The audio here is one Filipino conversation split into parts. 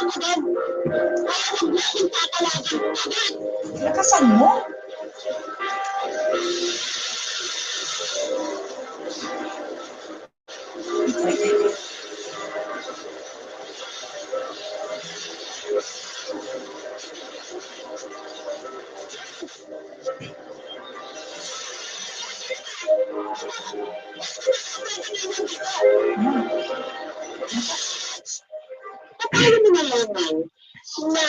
agad. Kaya natin tatalagan agad. Lakasan mo. Paano mo nalaman na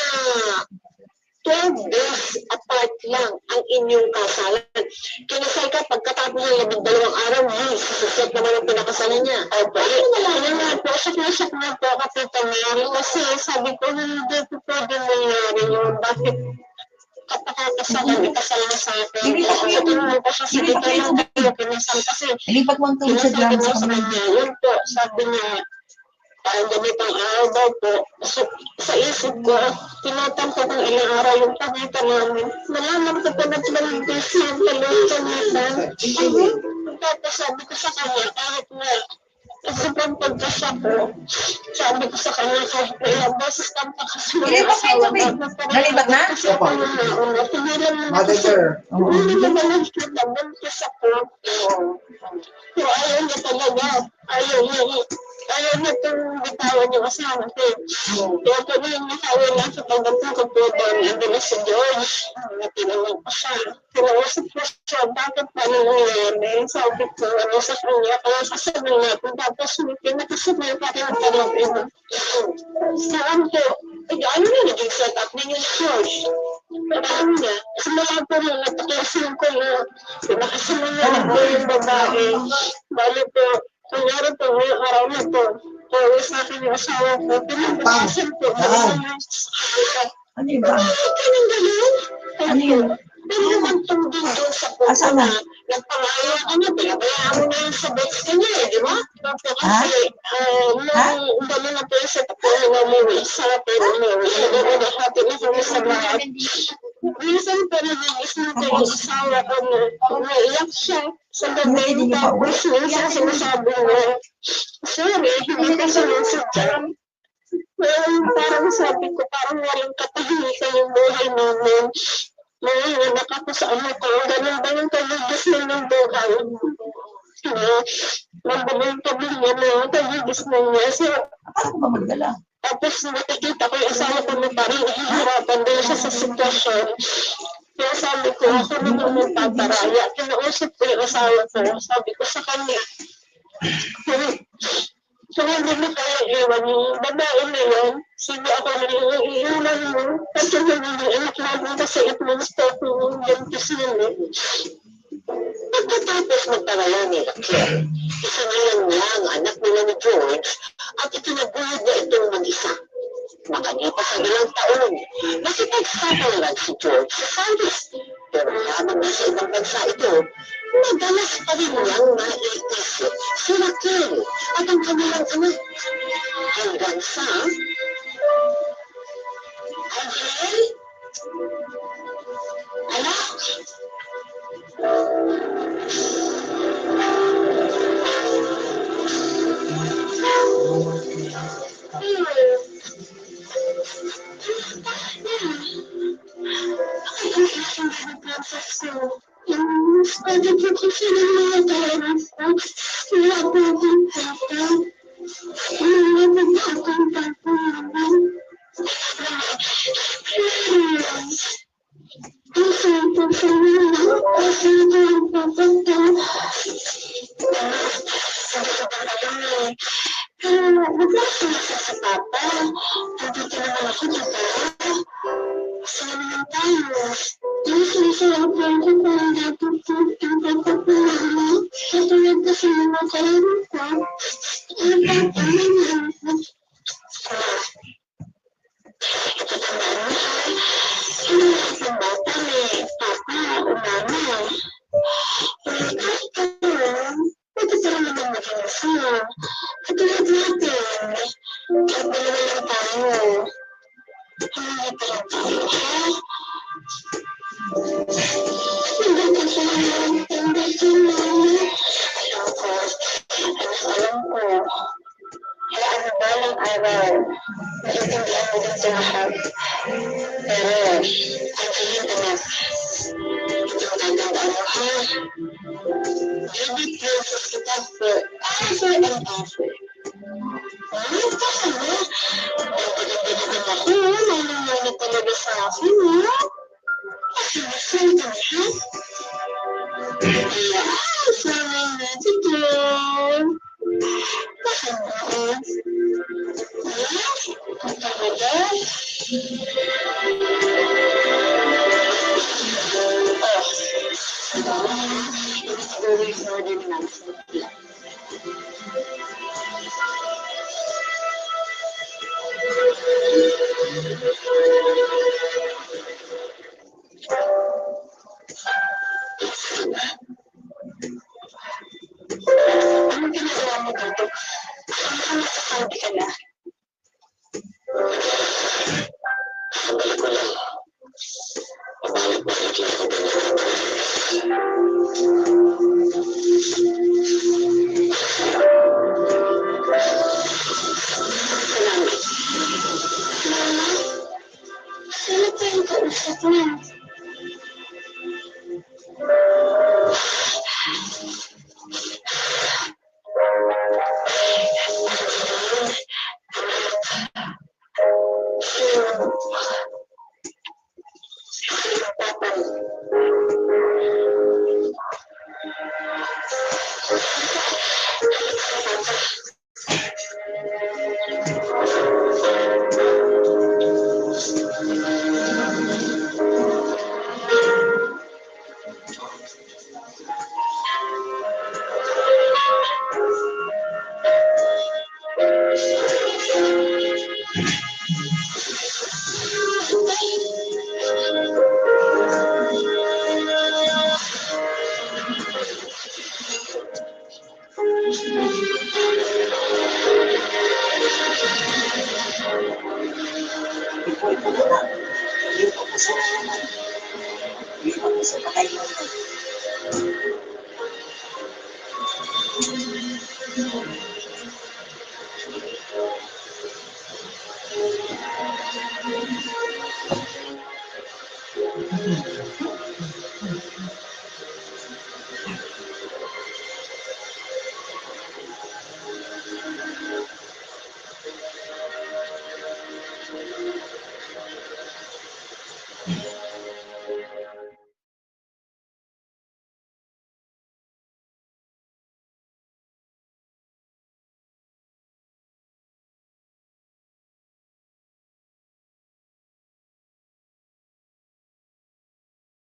12 days apart lang ang inyong kasalan? Kinasal ka pagkatapos ng 12 araw, susunod naman ang pinakasalan niya. Opo, ano nalaman nga po, siyak na po Kapita Mary, kasi sabi ko, hindi po pwede nangyari yun. Bakit kapakasalan, ikasal na sa akin? Ilipat mo yung kinasal kasi. Ilipat mo ang tubig sa drum sa kamay. Yun po, sabi niya, parang ganitong araw daw po. So, sa isip ko, tinatampo kung ilang araw yung pagitan namin. Malaman ko po na 12 days yung pagitan. Tapos sabi ko sa kanya, kahit na sobrang pagkasya ko, sabi ko sa kanya, kahit na ilang beses kang pakasama ng asawa ko. Nalibat na? Kasi ako na nauna, tingilan mo na kasi, hindi na naman kita, buntis ako. So, ayaw niya talaga. Ayaw niya itong bitawan yung asawa ko. Kaya po na yung nakawa na sa pagdating ko po doon, nandun na si George. Tinanong ko siya. Tinausap ko siya, bakit pa nangyayari? Sabi ko, ano sa kanya, kaya sasabihin natin. Tapos may pinakasabay pa rin ang tanong. Saan po? Ano na naging setup ninyo ni George? Parang niya, simula po na nataklasin ko na pinakasalan na yung babae. Bali po, kunyari po, ngayong araw na po, kaya sa akin yung asawa ko, pinagpapasin po. Ano yun ba? Ano yun? Pero naman tungkol doon sa po na nagpangaya ka na, pinabayaan mo na yung sa bets ka niya, di ba? Kasi, nung gano'n na po yung set up ko na umuwi, sa pero umuwi, nagawin na happy na kami sa lahat. Minsan pa nag-iis na po yung asawa ko na naiyak siya sa gabi, tapos minsan sinasabi na, sorry, hindi ka sinasadya. Parang sabi ko, parang walang katahimikan yung buhay namin. Ngayon, nakapasama ko, ganun ba yung kagigis na ng buhay? Mabalang pamilya na kagigis na niya. So, paano ko ba magdala? Tapos nakikita ko yung asawa ko na parang nahihirapan din siya sa sitwasyon. Kaya sabi ko, ako naman magpaparaya. Kinausap ko yung asawa ko. Sabi ko sa kanya, so hindi mo kaya iwan yung babae na yun. Sige ako na iiwan mo. Kasi nangyayalak namin kasi it means talking yung pisili. Pagkatapos magparaya nila, isa ngayon niya ang anak nila ni George at itinaguyod na itong mag-isa. Makalipas sa ilang taon, nakipagsapalan si George sa Saudi. Pero habang nasa ibang bansa ito, madalas pa rin niyang naiisip si Raquel at ang kanilang anak. Hanggang sa... Angel? Anak? lahat. Pero, sabihin anak, ito maganda mo ha. David praises kita for offer and offer. Ano pa ha? Nagpaganda naman ako, nangyayari talaga sa akin ha. Kasi masaya ha. Kaya, sana natin yun. Bakit ba? Talaga? Very modern mindset. Ano ginagawa mo dito? Ano nakasabi ka na? Sabay ko lang. Pabalik mo rin kita. Salamat. Sino pa yung kausap niya?